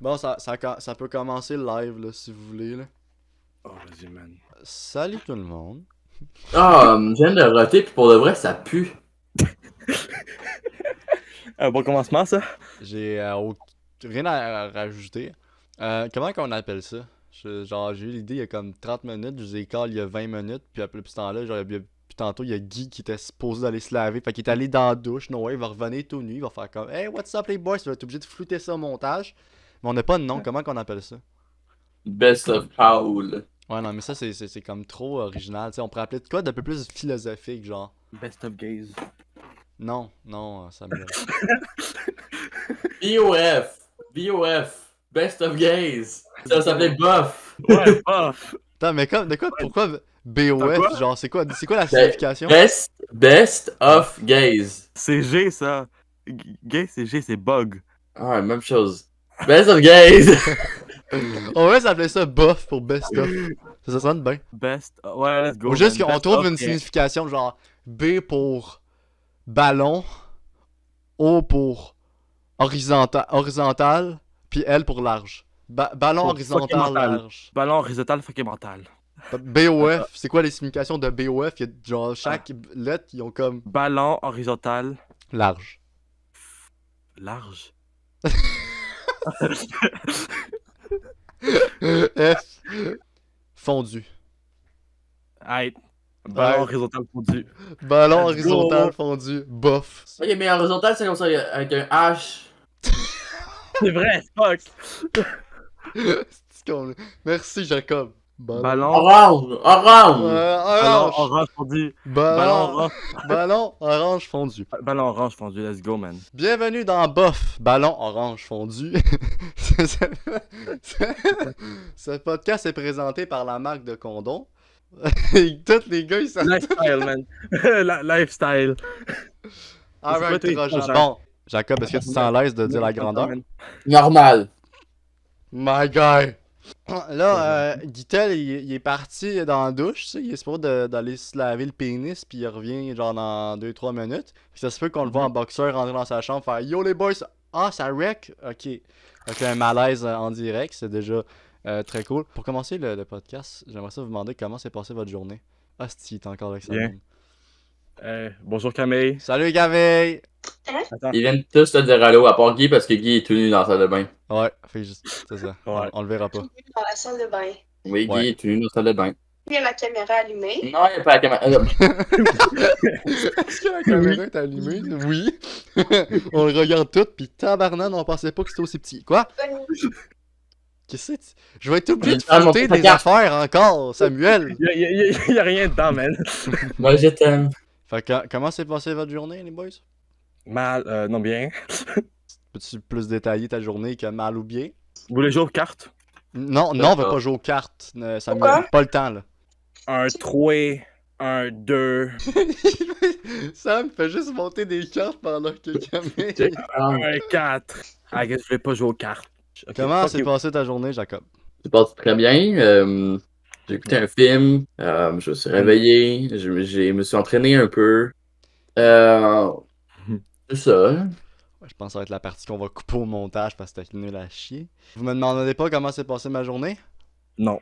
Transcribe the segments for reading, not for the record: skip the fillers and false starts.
Bon, ça peut commencer le live, là, si vous voulez, là. Oh, vas-y, man. Salut tout le monde. Ah, je viens de roter, puis pour de vrai, ça pue. Un bon commencement, ça? J'ai rien à rajouter. Comment qu'on appelle ça? Genre, j'ai eu l'idée il y a comme 30 minutes, je vous ai call il y a 20 minutes, puis après ce temps-là, genre, puis tantôt, il y a Guy qui était supposé aller se laver, fait qu'il est allé dans la douche, no way, il va revenir tout nu, il va faire comme Hey, what's up les boys? Tu vas être obligé de flouter ça au montage. Mais on n'a pas de nom, comment qu'on appelle ça? Best of Paul. Ouais, non, mais ça, c'est comme trop original, tu sais, on pourrait appeler de quoi d'un peu plus philosophique, genre. Best of gays. Non, Samuel. BOF. BOF. Best of Gays. Ça s'appelait Buff. Ouais, bof. Attends, mais comme, de quoi, pourquoi BOF, quoi? genre, c'est quoi la signification? Best of Gays. C'est G, ça. Gay, c'est G, c'est bug. Ah, même chose. Best of Gays. On va s'appeler ça bof pour best of. Ça sonne bien. Best. Ouais, let's go. Ou juste man. qu'on Best trouve of une gay. signification genre B pour ballon, O pour horizontal, puis L pour large. Ballon Pour horizontal fucking mental. large. Ballon horizontal, fucking mental. BOF, c'est quoi les significations de BOF? Il y a genre chaque lettre, ils ont comme Ballon horizontal large. large. F, fondu. Aïe. Ballon Ouais. horizontal fondu. Ballon Let's go. horizontal fondu. Bof. Ok, mais horizontal, c'est comme ça, avec un H. C'est vrai, fuck. C'est con. Merci Jacob. Ballon. Orange. Orange. Ballon Orange. orange fondu. Ballon Ballon, orange. ballon orange fondu. Ballon orange fondu, let's go, man. Bienvenue dans Bof, ballon orange fondu. Ce podcast est présenté par la marque de condom. Et tous les gars, ils savent. Lifestyle, man. Lifestyle. Alright, C'est quoi, toi, Trojan. Jacques? Bon, Jacob, est-ce que tu te sens à l'aise de dire la grandeur? Normal. My guy! Là, Guitel, il est parti dans la douche, tu sais, il est supposé d'aller se laver le pénis, puis il revient genre dans 2-3 minutes. Puis ça se peut qu'on le voit en boxeur rentrer dans sa chambre, faire Yo les boys! Ah, ça wreck? Ok. Donc un malaise en direct, c'est déjà très cool. Pour commencer le podcast, j'aimerais ça vous demander comment s'est passée votre journée. Ah, si, t'es encore avec ça. Bien. Bonjour Camille. Salut Camille! Attends. Ils viennent tous te dire allô, à part Guy, parce que Guy est tout nu dans la salle de bain. Ouais, fait juste, c'est ça. Ouais. On le verra pas. Dans la salle de bain. Oui, Guy Ouais. est tout nu dans la salle de bain. Il y a la caméra allumée. Non, il n'y a pas la caméra. Est-ce que la caméra est allumée? Oui. On le regarde tout, pis tabarnan, on pensait pas que c'était aussi petit. Quoi? Qu'est-ce que c'est? Je vais être obligé de Ah, mon flouter petit des carte. affaires encore, Samuel. Y a rien dedans, man. Moi, je t'aime. Fait que, comment s'est passée votre journée, les boys? Mal, non bien. Peux-tu plus détailler ta journée que mal ou bien? Vous voulez jouer aux cartes? Non, on veut pas jouer aux cartes, Samuel. Pourquoi? Pas le temps, là. Un 3, un 2, Sam fait juste monter des cartes pendant que Camille... un 4. Ah, guess, je vais pas jouer aux cartes. Ok, Comment fuck s'est you. passée ta journée, Jacob? C'est passé très bien. J'ai écouté un film. Je me suis réveillé. Je me suis entraîné un peu. C'est ça. Ouais, je pense que ça va être la partie qu'on va couper au montage parce que c'était nul à chier. Vous me demandez pas comment s'est passée ma journée? Non.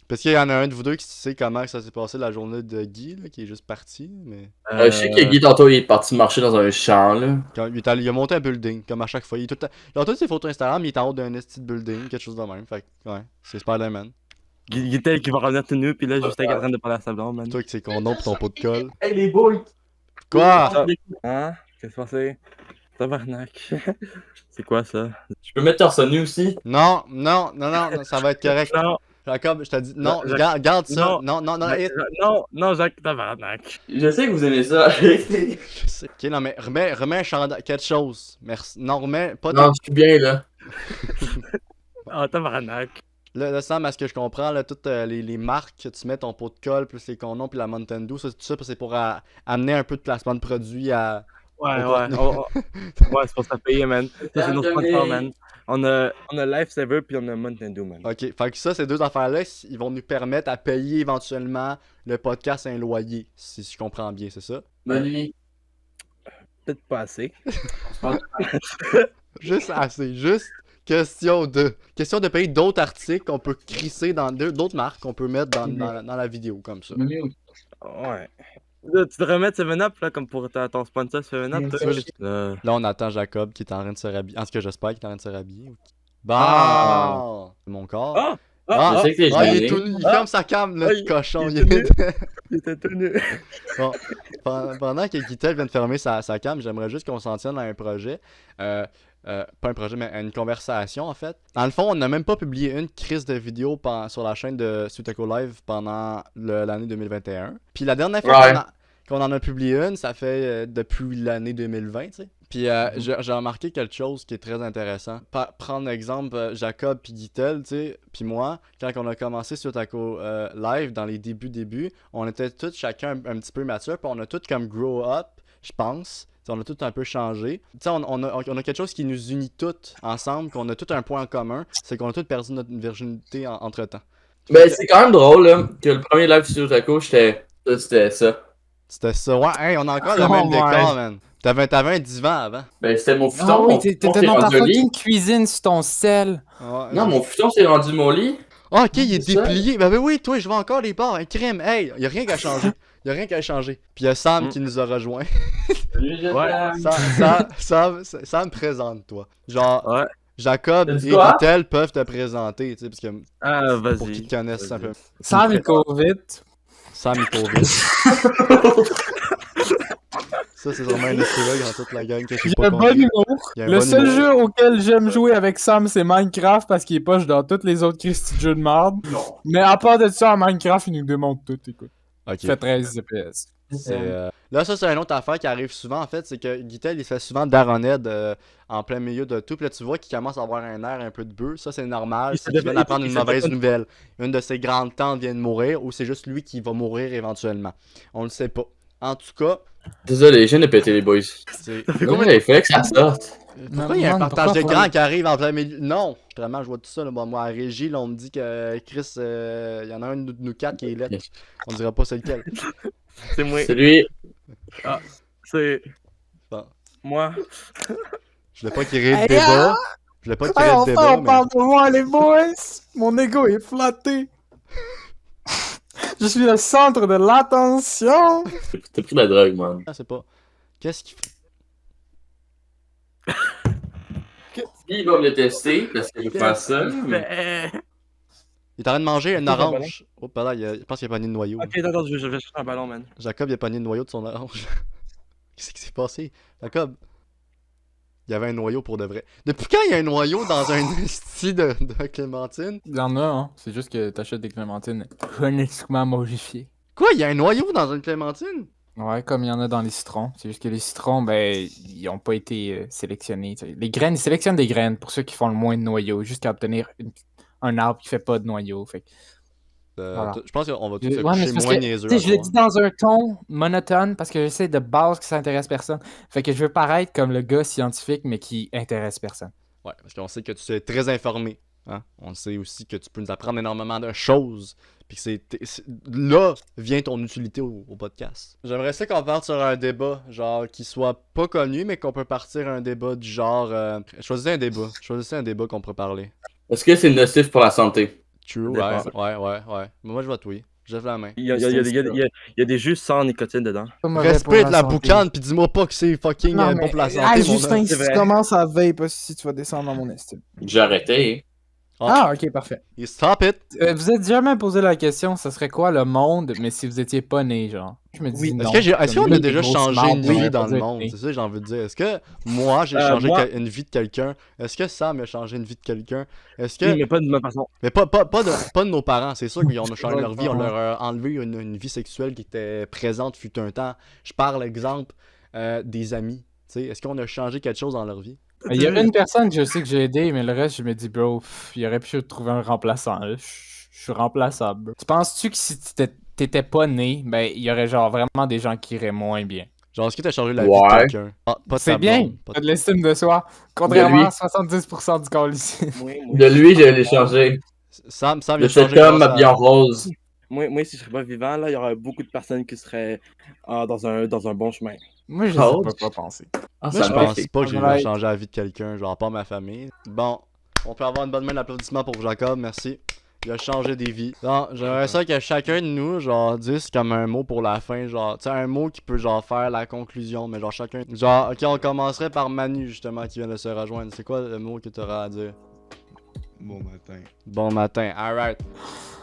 Parce qu'il y en a un de vous deux qui sait comment ça s'est passé la journée de Guy, là, qui est juste parti, mais... Je sais que Guy, tantôt, il est parti marcher dans un champ, là. Quand il a monté un building, comme à chaque fois. Il est tout le temps... Dans toutes ses photos Instagram, il est en haut d'un esti de building, quelque chose de même. Fait que, ouais, c'est Spider-Man. Guitel qui va revenir tout nu, pis là, juste en train de parler à sa blonde, man. Toi qui c'est condom pis ton pot de colle. Hey, les boys! Quoi? Hein? Qu'est-ce qui s'est passé? Tabarnak. C'est quoi ça? Je peux mettre torse nu aussi? Non, ça va être correct. Non, Jacob, je te dis, non, Jacques- garde ça. non. Non, non, Jacques, tabarnak. Je sais que vous aimez ça. je sais. Ok, non, mais remets un chandail, quelque chose. Merci. Non, remets pas Non, je suis bien, là. Ah, tabarnak. Là, Sam, à ce que je comprends, là, toutes les marques que tu mets ton pot de colle, plus les condoms, puis la Mountain Dew, tout ça, c'est pour amener un peu de placement de produits à... Ouais, Au ouais. Ouais, c'est pour ça payer, man. Ça, c'est nos sponsors, man. On a Lifesaver puis on a Mountain Dew, man. Ok, fait que ça, ces deux affaires-là, ils vont nous permettre à payer éventuellement le podcast à un loyer, si je comprends bien, c'est ça? Bonne nuit. Peut-être pas assez. Juste assez, juste Question 2. Question de payer d'autres articles qu'on peut crisser dans d'autres marques qu'on peut mettre dans la vidéo, comme ça. Ouais. Là, tu devrais mettre 7-Up, là, comme pour ton sponsor 7-Up. Là, on attend Jacob qui est en train de se rhabiller. En ce que j'espère qu'il est en train de se rhabiller. Bon! Ah. Mon corps. Ah! Je sais que t'es il est gêné. tout nu. Il ferme sa cam, le Ah, petit cochon. il Il est est- Il était tenu. Bon, pendant que Guitel vient de fermer sa cam, j'aimerais juste qu'on s'en tienne à un projet. Pas un projet, mais une conversation en fait. Dans le fond, on n'a même pas publié une crise de vidéo sur la chaîne de Sutako Live pendant l'année 2021. Puis la dernière fois Ouais. qu'on en a publié une, ça fait depuis l'année 2020, tu sais. Puis j'ai remarqué quelque chose qui est très intéressant. Prendre l'exemple Jacob puis Guitel, tu sais, puis moi, quand on a commencé Sutako Live dans les débuts, on était tous chacun un petit peu mature, puis on a tous comme grow up, je pense. T'sais, on a tous un peu changé. T'sais, on a quelque chose qui nous unit tous ensemble, qu'on a tous un point en commun, c'est qu'on a tous perdu notre virginité entre temps. Ben, c'est quand même drôle, là, que le premier live sur Taco, c'était ça. C'était ça. Ouais, hey, on a encore le Oh même my. décor, man. T'avais un divan avant. Ben, c'était mon futon. Ah oui, mon futon t'étais s'est dans ta rendu au lit. fucking cuisine sur ton sel. Ouais, Non, mon futon s'est rendu mon lit. Ah, ok, il est C'est ça. déplié. Ben oui, toi, je vois encore les bords. Un crime. Hey, y a rien qu'à changer. Y a rien qu'à changer. Puis y a Sam qui nous a rejoint. Sam, présente-toi. Genre, Ouais. Jacob T'as dit et quoi? Guitel peuvent te présenter, tu sais, parce que Ah, pour qu'ils vas-y. te connaissent un peu. Sam, il court vite. Sam, il court vite. Ça, c'est sûrement un easter egg dans toute la gang que je sais Il pas a un bon compris. humour. Il y a un Le bon seul humour. jeu auquel j'aime jouer avec Sam, c'est Minecraft parce qu'il est poche dans tous les autres Christy de jeux de merde. Non. Mais à part de ça, en Minecraft, il nous démonte tout, écoute. Ok. Il fait 13 FPS. Là, ça, c'est une autre affaire qui arrive souvent, en fait, c'est que Guitel, il fait souvent Daroned en plein milieu de tout. Puis là, tu vois qu'il commence à avoir un air un peu de bœuf. Ça, c'est normal. Il C'est se qu'il vient développe- d'apprendre il une se mauvaise développe- nouvelle. Une de ses grandes tantes vient de mourir, ou c'est juste lui qui va mourir éventuellement. On le sait pas. En tout cas, Désolé, je viens de péter les boys. c'est... Comment il fallait que ça sorte? Pourquoi il y a un Man, partage pourquoi d'écran qui arrive en plein milieu? Non! Vraiment, je vois tout ça. Là. Bon, moi, à la régie, là, on me dit que Chris, il y en a un de nous quatre qui est lettre. On dirait pas c'est lequel. C'est moi. C'est lui. C'est Bon. moi. Je voulais pas qu'il y ait de Hey, débat. Je voulais pas qu'il y ait de débat, enfin, on mais... parle de moi, les boys! Mon ego est flatté. Je suis le centre de l'attention. T'as pris de la drogue, man. Ah, c'est pas... Qu'est-ce qu'il fait? Il va me le tester parce que je vais faire ça. Mais... Il est en train de manger une Qu'est-ce que orange. Oh, là, je pense qu'il a pogné le noyau. Ok, attends, je vais chercher un ballon, man. Jacob, il a pogné le noyau de son orange. Qu'est-ce qui s'est passé? Jacob, il y avait un noyau pour de vrai. Depuis quand il y a un noyau dans un esti de clémentine? Il y en a, hein. C'est juste que t'achètes des clémentines génétiquement modifiées. Quoi? Il y a un noyau dans une clémentine? Ouais, comme il y en a dans les citrons. C'est juste que les citrons, ben, ils ont pas été sélectionnés. T'sais. Les graines, ils sélectionnent des graines pour ceux qui font le moins de noyaux, jusqu'à obtenir un arbre qui fait pas de noyaux. Fait que- Voilà. Je pense qu'on va tous Ouais, se mais coucher c'est parce moins que, niaiseux. tu sais, à je le soir. dis dans un ton monotone parce que j'essaie de base que ça intéresse personne. Fait que je veux paraître comme le gars scientifique, mais qui intéresse personne. Ouais, parce qu'on sait que tu es très informé. Hein? On sait aussi que tu peux nous apprendre énormément de choses. Puis que là vient ton utilité au podcast. J'aimerais ça qu'on parte sur un débat, genre qui soit pas connu, mais qu'on peut partir un débat du genre. Choisissez un débat qu'on pourrait parler. Est-ce que c'est nocif pour la santé? True, Ça ouais, dépend. ouais. Mais moi je vote oui. Je lève la main. Il y a des jus sans nicotine dedans. Pas mauvais pour Respecte la santé. boucane, puis dis-moi pas que c'est fucking Non, bon mais, pour la hey, santé, mon Justin, homme. si C'est tu vrai. commences à vape, si tu vas descendre dans mon estime. J'ai arrêté. Ah, ok, parfait. You stop it! Vous êtes jamais posé la question, ça serait quoi le monde, mais si vous étiez pas né, genre? Je me dis Oui. non. Est-ce qu'on a Comme déjà des grosses changé mardes, une j'aurais vie pas dans dû le être monde? né. C'est ça que j'ai envie de dire. Est-ce que moi j'ai changé moi- une vie de quelqu'un? Est-ce que Sam a changé une vie de quelqu'un? Est-ce que. Oui, mais pas de même façon. Mais pas de nos parents, c'est sûr qu'ils ont changé leur vie, on leur a enlevé une vie sexuelle qui était présente fut un temps. Je parle exemple des amis. Tu sais, est-ce qu'on a changé quelque chose dans leur vie? Il y a une personne que je sais que j'ai aidé, mais le reste, je me dis, bro, il aurait pu trouver un remplaçant. Là. Je suis remplaçable. Bro. Tu penses-tu que si t'étais pas né, ben, il y aurait genre vraiment des gens qui iraient moins bien? Genre, est-ce que t'as changé la vie de Ouais. quelqu'un? Ah, pas de C'est ta bien, blonde, pas t'as de- de l'estime de soi. Contrairement lui. à 70% du corps ici. De lui, je l'ai changé. Sam, il De a cet changé homme grâce habillé en rose. Moi, si je serais pas vivant, là, il y aurait beaucoup de personnes qui seraient dans un bon chemin. Moi, je sais Oh. pas quoi penser. Ah, Moi, ça je me pense fait. pas que j'ai Alright. changé la vie de quelqu'un, genre pas ma famille. Bon, On peut avoir une bonne main d'applaudissement pour Jacob, merci. Il a changé des vies. Non, j'aimerais ça que chacun de nous, genre, dise comme un mot pour la fin, genre, tu sais, un mot qui peut, genre, faire la conclusion, mais genre, chacun. Genre, ok, on commencerait par Manu, justement, qui vient de se rejoindre. C'est quoi le mot que tu auras à dire? Bon matin. Bon matin, alright.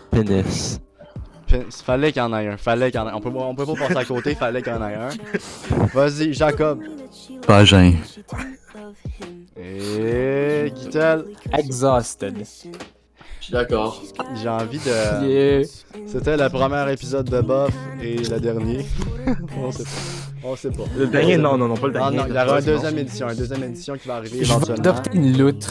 Pénis. Fallait qu'il y en ait un, fallait qu'il y en ait un. On peut pas passer à côté, fallait qu'il y en ait un. Vas-y, Jacob. Vagin. Et Guitel. Exhausted. Je suis d'accord. J'ai envie de. Yeah. C'était le premier épisode de Buff et le dernier. On sait pas. On sait pas. Le dernier, non, pas le Non, dernier. non, il y aura une deuxième édition qui va arriver Je vais éventuellement. adopter une loutre.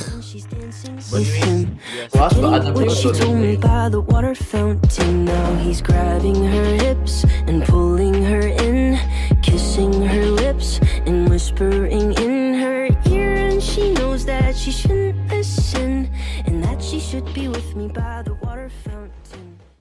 Quoi, tu vas adapter What she votre told me by the water fountain. Now he's grabbing her hips and pulling her in, kissing her lips and whispering in her ear. And she knows that she shouldn't listen and that she should be with me by the water fountain.